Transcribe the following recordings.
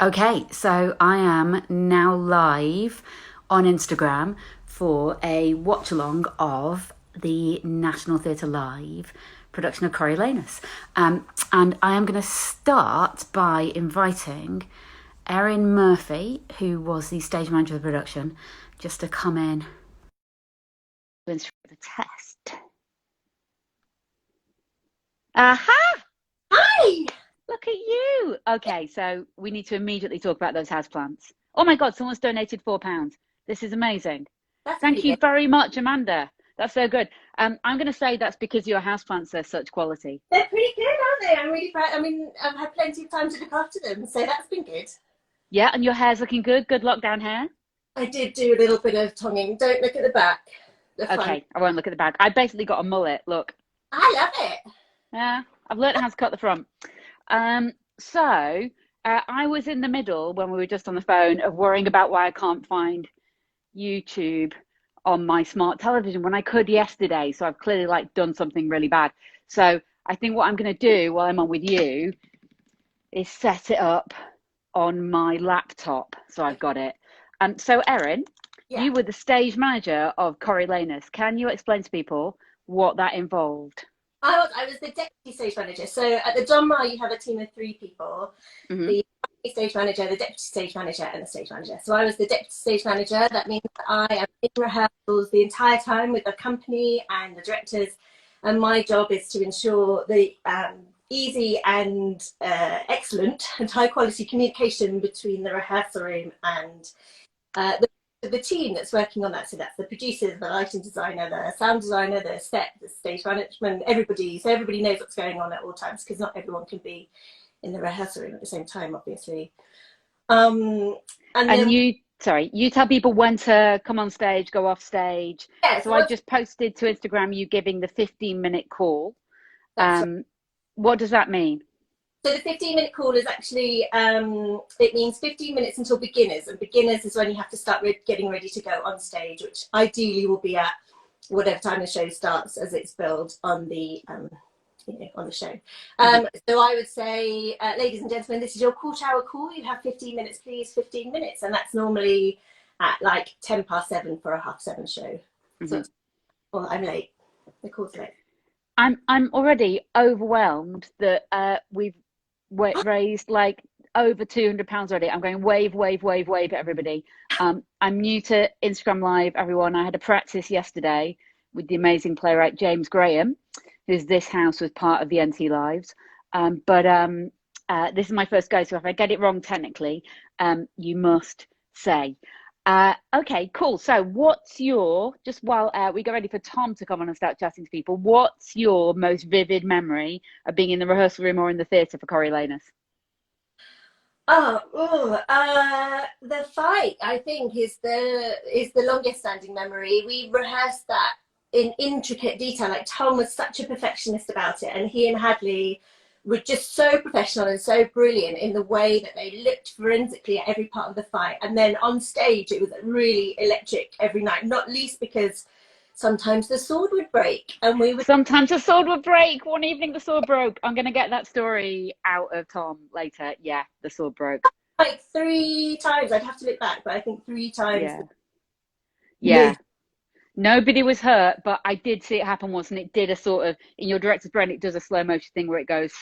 Okay, so I am now live on Instagram for a watch along of the National Theatre Live production of Coriolanus. And I am going to start by inviting Erin Murphy, who was the stage manager of the production, just to come in and the test. Aha! Hi! Look at you. Okay, so we need to immediately talk about those houseplants. Oh my God, someone's donated £4. This is amazing. That's pretty Thank you good. very much, Amanda. That's so good. I'm going to say that's because your houseplants are such quality. They're pretty good, aren't they? I'm really proud. I mean, I've had plenty of time to look after them, so that's been good. Yeah, and your hair's looking good. Good lockdown hair. I did do a little bit of tonguing. Don't look at the back. The front. Okay, I won't look at the back. I basically got a mullet. Look. I love it. Yeah, I've learned how to cut the front. I was in the middle when we were just on the phone of worrying about why I can't find YouTube on my smart television when I could yesterday. So I've clearly done something really bad. So I think what I'm going to do while I'm on with you is set it up on my laptop. So I've got it. So Erin, Yeah. you were the stage manager of Coriolanus. Can you explain to people what that involved? I was the deputy stage manager. So at the John Marr, you have a team of three people: Hmm. the stage manager, the deputy stage manager, and the stage manager. So I was the deputy stage manager. That means that I am in rehearsals the entire time with the company and the directors, and my job is to ensure the easy and excellent and high quality communication between the rehearsal room and the team that's working on that. So that's the producers, the lighting designer, the sound designer, the set, the stage management, everybody. So everybody knows what's going on at all times, because not everyone can be in the rehearsal room at the same time, obviously. And And then, you tell people when to come on stage, go off stage. yeah, So so I what's just posted to Instagram you giving the 15-minute call. that's right. Um, what does that mean? So the 15-minute call is actually, it means 15 minutes until beginners. And beginners is when you have to start getting ready to go on stage, which ideally will be at whatever time the show starts, as it's billed on the on the show. Hmm. So I would say, ladies and gentlemen, this is your call shower call. You have 15 minutes, please. 15 minutes, and that's normally at like 10 past 7 for a half 7 show. So Hmm. it's, well, I'm late. The call's late. I'm already overwhelmed that we've raised like over £200 already. I'm going wave, wave, wave, wave at everybody. I'm new to Instagram Live, everyone. I had a practice yesterday with the amazing playwright James Graham, who's this house was part of the NT Lives. But this is my first go, so if I get it wrong technically, you must say. Okay, cool. So what's your, just while we get ready for Tom to come on and start chatting to people, what's your most vivid memory of being in the rehearsal room or in the theatre for Coriolanus? The fight, I think, is the longest standing memory. We rehearsed that in intricate detail. Like, Tom was such a perfectionist about it, and he and Hadley were just so professional and so brilliant in the way that they looked forensically at every part of the fight. And then on stage, it was really electric every night, not least because sometimes the sword would break, and we would Sometimes the sword would break. One evening the sword broke. I'm going to get that story out of Tom later. Yeah, the sword broke. like 3 times. I'd have to look back, but I think 3 times. Yeah. Mid Yeah. Nobody was hurt, but I did see it happen once, and it did a sort of, in your director's brain, it does a slow motion thing where it goes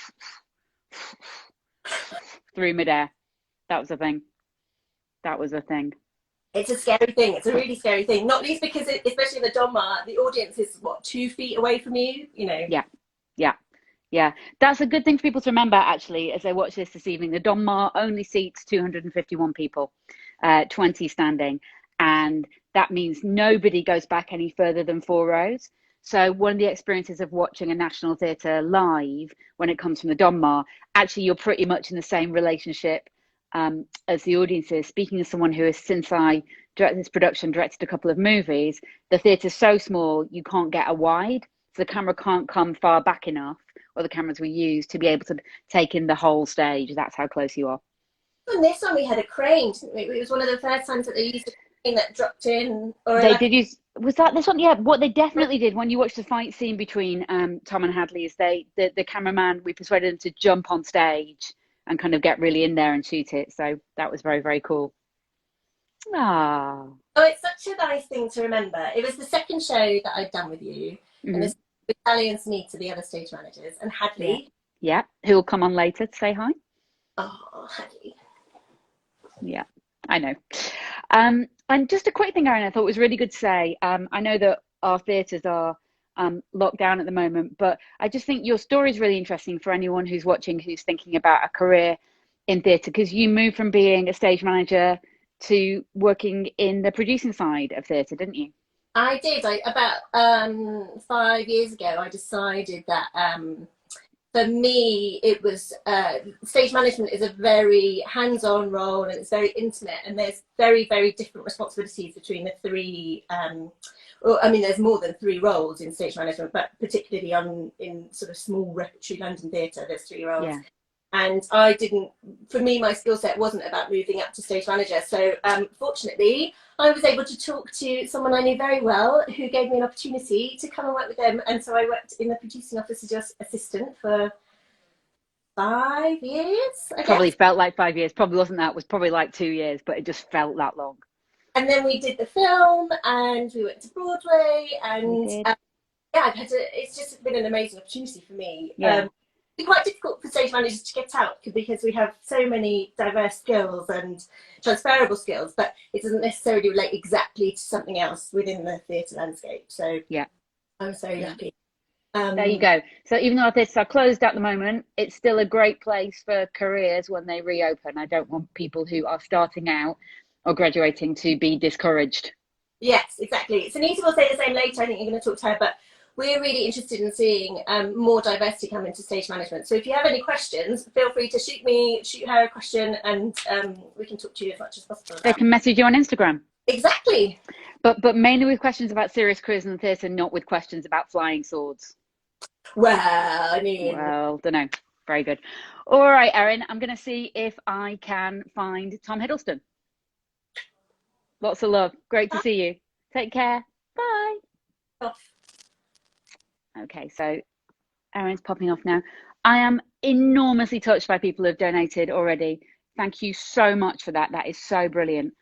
through midair. That was a thing. That was a thing. It's a scary thing. It's a really scary thing. Not least because, especially in the Donmar, the audience is what, 2 feet away from you. You know. Yeah. Yeah. Yeah. That's a good thing for people to remember, actually, as they watch this evening. The Don Mar only seats 251 people, 20 standing. And that means nobody goes back any further than 4 rows. So one of the experiences of watching a National Theatre live when it comes from the Don Mar, actually, you're pretty much in the same relationship as the audience is. Speaking as someone who has, since I directed this production, directed a couple of movies, the theatre's so small, you can't get a wide. So the camera can't come far back enough, or the cameras we use, to be able to take in the whole stage. That's how close you are. On this one, we had a crane, didn't we? It was one of the first times that they used a crane that dropped in, or They like. did use, was that this one? Yeah, what they definitely did when you watch the fight scene between Tom and Hadley is the cameraman, we persuaded him to jump on stage and kind of get really in there and shoot it. So that was very, very cool. Ah. Oh, it's such a nice thing to remember. It was the second show that I'd done with you, and this with Sally and Sunita, the other stage managers, and Hadley. Yeah. Who will come on later to say hi. Oh, Hadley. Yeah, I know. And just a quick thing, Erin, I thought was really good to say. I know that our theatres are locked down at the moment, but I just think your story is really interesting for anyone who's watching, who's thinking about a career in theatre, because you moved from being a stage manager to working in the producing side of theatre, didn't you? I did. About 5 years ago, I decided that for me, it was stage management is a very hands-on role, and it's very intimate, and there's very, very different responsibilities between the three. I mean, there's more than three roles in stage management, but particularly in sort of small repertory London theatre, there's three roles. Yeah. And for me, my skill set wasn't about moving up to stage manager. So fortunately, I was able to talk to someone I knew very well who gave me an opportunity to come and work with them. And so I worked in the producing office as just assistant for 5 years, I Probably guess. felt like 5 years. Probably wasn't that. It was probably like 2 years, but it just felt that long. And then we did the film, and we went to Broadway, and yeah, it's just been an amazing opportunity for me. Yeah. It's quite difficult for stage managers to get out because we have so many diverse skills and transferable skills, but it doesn't necessarily relate exactly to something else within the theatre landscape. So yeah, I'm so lucky. There you go. So even though our theatres are closed at the moment, it's still a great place for careers when they reopen. I don't want people who are starting out or graduating to be discouraged. Yes, exactly. Sunita will say the same later. I think you're going to talk to her, but we're really interested in seeing more diversity come into stage management. So if you have any questions, feel free to shoot her a question, and we can talk to you as much as possible. They can message you on Instagram. Exactly. But mainly with questions about serious careers in the theatre, not with questions about flying swords. Well, I mean... Well, don't know. Very good. All right, Erin, I'm going to see if I can find Tom Hiddleston. Lots of love. Great to see you. Take care. Bye. Off. Okay, so Erin's popping off now. I am enormously touched by people who have donated already. Thank you so much for that. That is so brilliant.